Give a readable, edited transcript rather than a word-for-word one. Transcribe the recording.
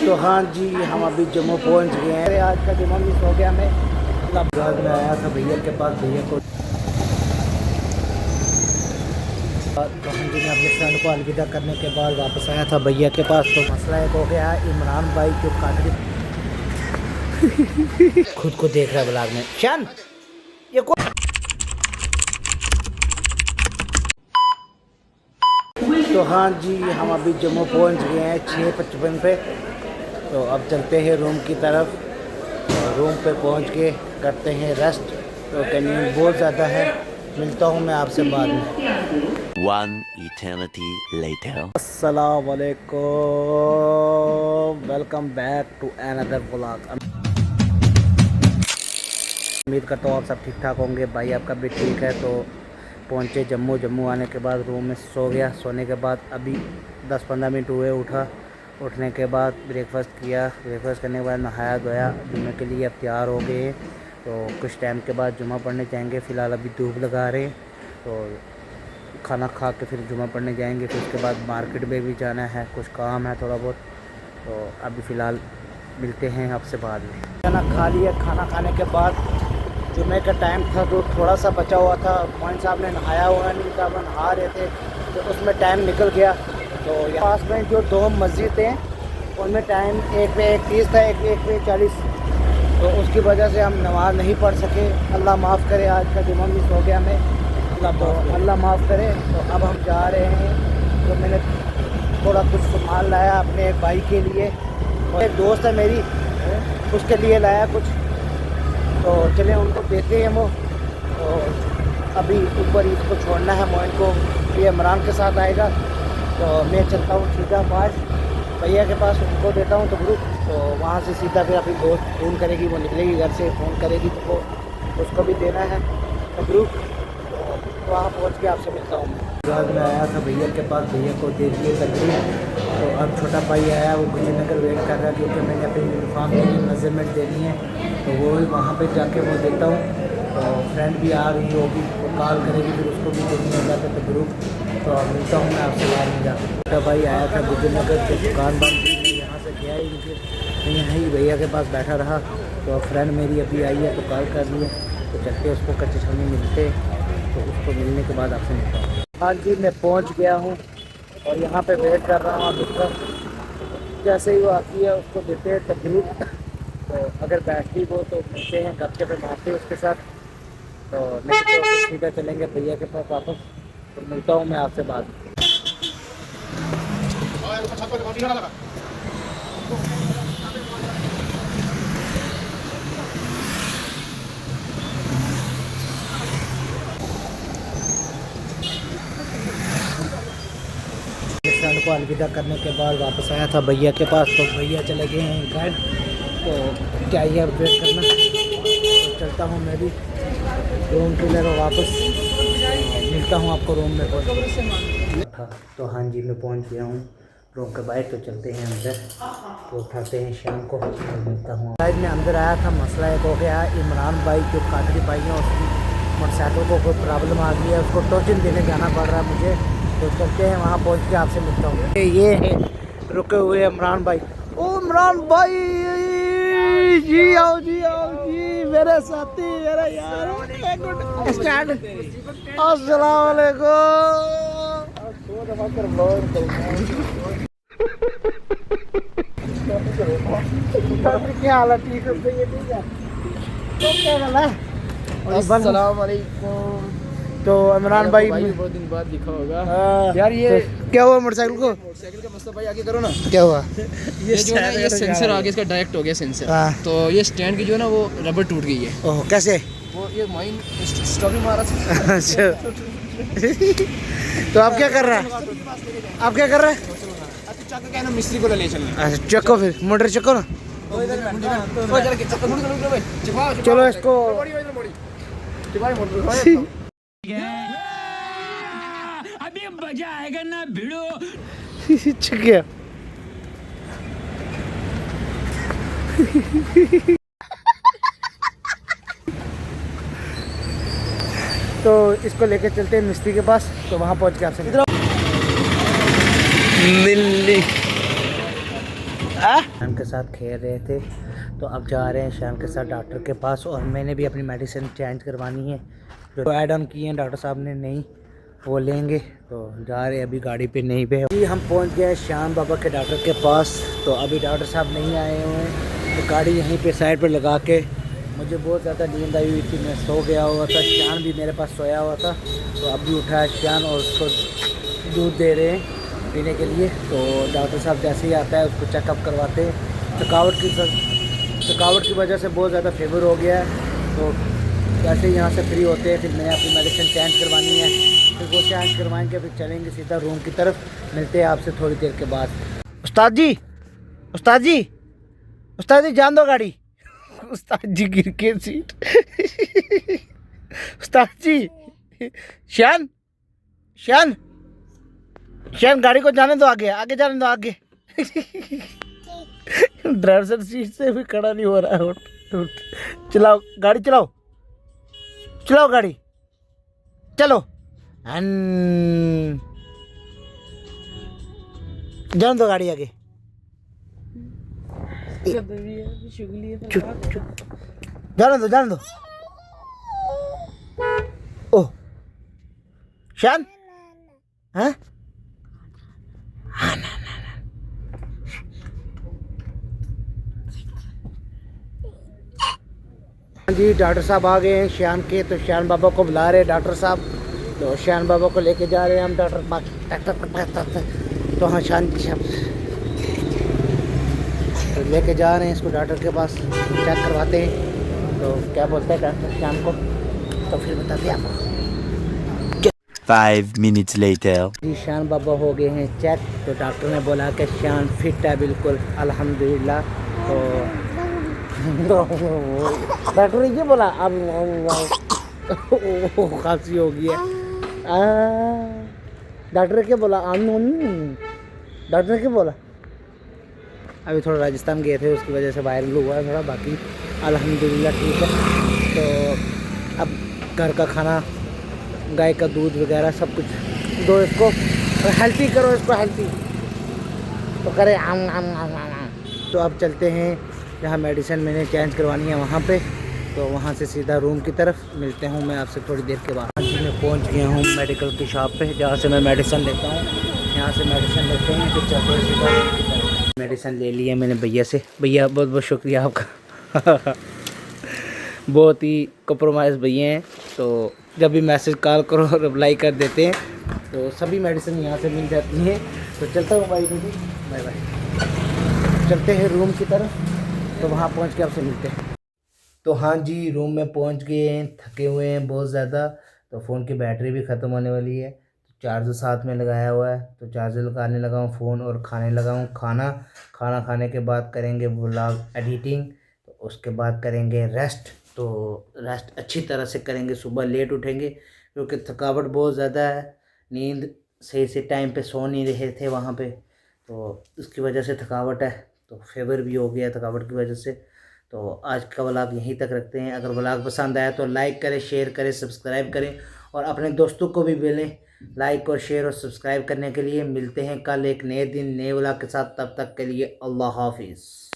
तो हाँ जी, हम अभी जम्मू पहुंच गए हैं। आज का जुम्मा मिस हो गया। मैं इस्लामाबाद में आया था भैया के पास, भैया को तो हाँ जी, मैं अपने फ्रेंड को अलविदा करने के बाद वापस आया था भैया के पास। तो मसला एक हो गया है, इमरान भाई जो कादरी खुद को देख रहा है ब्लॉग में। शान ये तो हाँ जी, हम अभी जम्मू पहुंच गए हैं 6:55 पे। तो अब चलते हैं रूम की तरफ। तो रूम पे पहुंच के करते हैं रेस्ट। तो नींद बहुत ज़्यादा है। मिलता हूँ मैं आपसे बाद में। One eternity later. अस्सलाम वालेकुम, welcome back to another vlog. उम्मीद करता हूँ आप सब ठीक ठाक होंगे। भाई आपका भी ठीक है। तो पहुँचे जम्मू आने के बाद रूम में सो गया। सोने के बाद अभी 10-15 मिनट हुए उठा। उठने के बाद ब्रेकफास्ट किया। ब्रेकफास्ट करने के बाद नहाया धोया। जुम्मे के लिए अब तैयार हो गए। तो कुछ टाइम के बाद जुम्मा पढ़ने जाएंगे। फ़िलहाल अभी धूप लगा रहे हैं। तो खाना खा के फिर जुम्मा पढ़ने जाएंगे। फिर उसके बाद मार्केट में भी जाना है, कुछ काम है थोड़ा बहुत। तो अभी फ़िलहाल मिलते हैं आपसे बाद में। खाना खा लिया। खाना खाने के बाद जुम्मे का टाइम था तो थोड़ा सा बचा हुआ था। मोइन साहब ने नहाया हुआ नहीं था, वो नहा रहे थे, तो उसमें टाइम निकल गया। तो पास में जो 2 मस्जिद हैं उनमें टाइम एक में 31 था, एक में 40। तो उसकी वजह से हम नमाज़ नहीं पढ़ सके। अल्लाह माफ़ करे, आज का जुम्मा मिस हो गया मैं। तो अल्लाह माफ़ करे। तो अब हम जा रहे हैं। तो मैंने थोड़ा कुछ सामान लाया अपने भाई के लिए, और एक दोस्त है मेरी, उसके लिए लाया कुछ। तो चले उनको देते हैं वो। तो अभी ऊपर इसको छोड़ना है मोइन को, ये इमरान के साथ आएगा। तो मैं चलता हूँ सीधा पास भैया के पास, उनको देता हूँ तो ग्रुप। तो वहाँ से सीधा फिर अपनी दोस्त फ़ोन करेगी, वो निकलेगी घर से, फ़ोन करेगी तो वो उसको भी देना है तो ग्रुप। वहाँ पहुँच के आपसे मिलता हूँ। बाद में आया था भैया के पास, भैया को दे दिए तकरीर। तो अब छोटा भाई आया, वो कुशीनगर वेट कर रहा है क्योंकि मैंने अपनी यूनिफॉर्म की मेजरमेंट देनी है। तो वो वहाँ पे जाके वो देता हूँ। तो फ्रेंड भी आ रही होगी, वो कॉल करेगी, फिर उसको भी देनी है जाकर तो ग्रुप। तो अब मिलता हूँ मैं आपसे बाद में जाकर। छोटा भाई आया था कुशीनगर से, दुकान बंद थी, मैं यहाँ से गया ही नहीं, मैं यहाँ ही भैया के पास बैठा रहा। तो फ्रेंड मेरी अभी आई है तो कॉल कर रही है। तो चलते उसको कच्चे छानी मिलते। तो उसको मिलने के बाद आपसे मिलता हूँ। हाँ जी, मैं पहुँच गया हूँ और यहाँ पे वेट कर रहा हूँ। अब उसका जैसे ही वो आती है उसको देते हैं तकरीर। तो अगर बैठती वो तो मिलते हैं, गपशप पे मारते हैं उसके साथ। तो नहीं तो सीधा चलेंगे भैया के पास वापस। तो मिलता हूँ मैं आपसे बाद में। फ्रेंड को अलविदा करने के बाद वापस आया था भैया के पास। तो भैया चले गए हैं घर। तो क्या ही अपडेट करना। तो चलता हूँ मैं भी रूम के लिए वापस। मिलता हूँ आपको रूम में पहुँच। तो हाँ जी, मैं पहुँच गया हूँ रूम के बाहर। तो चलते हैं अंदर, तो उठाते हैं शाम को और मिलता हूँ। शायद मैं अंदर आया था, मसला एक हो गया है, इमरान भाई जो कादरी भाई हैं उसकी मोटरसाइकिल को कोई प्रॉब्लम आ गई है, उसको टोचन देने जाना पड़ रहा है मुझे। तो चलते हैं वहाँ पहुँच के आपसे मिलता हूँ। ये है रुके हुए इमरान भाई। ओ इमरान भाई जी, आओ जी, आओ जी, मेरे साथी, मेरा यार। स्टैंड। अस्सलाम वालेकुम। क्या हाल है? ठीक है, ठीक है। तो क्या हाल है? अस्सलाम वालेकुम। तो इमरान भाई बहुत दिन बाद दिखा होगा यार। ये तो क्या हुआ मोटरसाइकिल को? मोटरसाइकिल का मसला भाई आगे करो ना। क्या हुआ? ये जो है ना, ये सेंसर आगे इसका डायरेक्ट हो गया सेंसर। तो ये स्टैंड की जो है ना वो रबर टूट गई है। ओह, कैसे? वो ये माइन स्टॉपी मारा था। अच्छा। तो आप क्या कर रहा है? आप क्या कर रहे हैं? चक्कर क्या है ना, मिस्त्री को ले चलना। अच्छा, चक्को, फिर मोटर चक्को ना। चलो इसको। अभी मजा आएगा ना भिड़ो। चक गया। तो इसको लेके चलते हैं मिस्त्री के पास। तो वहाँ पहुँच के आपसे मिलते हैं। शान के साथ खेल रहे थे, तो अब जा रहे हैं शान के साथ डॉक्टर के पास। और मैंने भी अपनी मेडिसिन चेंज करवानी है, जो ऐड ऑन किए हैं डॉक्टर साहब ने, नहीं वो लेंगे। तो जा रहे हैं अभी गाड़ी पे नहीं पे जी। हम पहुंच गए श्याम बाबा के डॉक्टर के पास। तो अभी डॉक्टर साहब नहीं आए हुए हैं, तो गाड़ी यहीं पे साइड पर लगा के, मुझे बहुत ज़्यादा नींद आई हुई थी, मैं सो गया हुआ था। श्यान भी मेरे पास सोया हुआ था, तो अभी उठा है श्यान और उसको दूध दे रहे हैं पीने के लिए। तो डॉक्टर साहब जैसे ही आता है उसको चेकअप करवाते हैं। थकावट की वजह से बहुत ज़्यादा फीवर हो गया है। तो जैसे ही यहाँ से फ्री होते हैं, फिर मैंने अपनी मेडिसिन चेंज करवानी है, फिर वो चेंज करवाएंगे, फिर चलेंगे सीधा रूम की तरफ। मिलते हैं आपसे थोड़ी देर के बाद। उस्ताद जी, उस्ताद जी, उस्ताद जी जान दो गाड़ी। उस्ताद जी गिर के सीट। उस्ताद जी, शान शान शान गाड़ी को जाने दो, आगे आगे जाने दो, आगे। ड्राइवर सीट से भी खड़ा नहीं हो रहा है। उठ, चलाओ गाड़ी, चलाओ चलाओ गाड़ी, चलो। जाने दो गाड़ी आगे। चुप चुप, जाने दो जाने दो। ओ शान, हाँ जी, डॉक्टर साहब आ गए हैं श्यान के। तो श्यान बाबा को बुला रहे हैं डॉक्टर साहब। तो श्यान बाबा को लेके जा रहे हैं हम डॉक्टर। तो हाँ शान जी साहब तो लेके जा रहे हैं इसको डॉक्टर के पास, चेक करवाते हैं। तो क्या बोलते हैं डॉक्टर श्यान को, तो फिर बताते हैं आपको। 5 minutes later. जी श्यान बाबा हो गए हैं चेक। तो डॉक्टर ने बोला कि श्यान फिट है बिल्कुल, अल्हम्दुलिल्लाह। तो डॉक्टर ने ये बोला, अब खांसी हो गई है। डॉक्टर ने क्या बोला, डॉक्टर ने क्या बोला। अभी थोड़ा राजस्थान गए थे, उसकी वजह से वायरल हुआ है थोड़ा, बाकी अल्हम्दुलिल्लाह ठीक है। तो अब घर का खाना, गाय का दूध वगैरह सब कुछ दो इसको, हेल्थी करो इसको, हेल्थी तो करे। तो अब चलते हैं जहाँ मेडिसिन मैंने चेंज करवानी है वहाँ पे। तो वहाँ से सीधा रूम की तरफ मिलते हूँ मैं आपसे थोड़ी देर के बाद। आज मैं पहुँच गया हूँ मेडिकल की शॉप पे, जहाँ से मैं मेडिसिन लेता हूँ। यहाँ से मेडिसिन लेते हैं, फिर चलते हैं सीधा रूम की तरफ। मेडिसिन ले लिया मैंने भैया से। भैया बहुत बहुत शुक्रिया आपका। बहुत ही कॉम्प्रोमाइज़ भैया हैं, तो जब भी मैसेज कॉल करो रिप्लाई कर देते हैं। तो सभी मेडिसिन यहाँ से मिल जाती हैं। तो चलता हूँ भाई, बाय बाय। चलते हैं रूम की तरफ, तो वहाँ पहुँच के आपसे मिलते हैं। तो हाँ जी, रूम में पहुँच गए हैं, थके हुए हैं बहुत ज़्यादा। तो फ़ोन की बैटरी भी ख़त्म होने वाली है, तो चार्जर साथ में लगाया हुआ है। तो चार्जर लगाने लगा हूँ फ़ोन, और खाने लगा हूँ खाना। खाना खाने के बाद करेंगे व्लॉग एडिटिंग, तो उसके बाद करेंगे रेस्ट। तो रेस्ट अच्छी तरह से करेंगे, सुबह लेट उठेंगे क्योंकि थकावट बहुत ज़्यादा है। नींद सही से टाइम पे सो नहीं रहे थे वहाँ पे, तो उसकी वजह से थकावट है। तो फेवर भी हो गया थकावट की वजह से। तो आज का व्लॉग यहीं तक रखते हैं। अगर व्लॉग पसंद आया तो लाइक करें, शेयर करें, सब्सक्राइब करें, और अपने दोस्तों को भी बोलें लाइक और शेयर और सब्सक्राइब करने के लिए। मिलते हैं कल एक नए दिन नए व्लॉग के साथ, तब तक के लिए अल्लाह हाफिज़।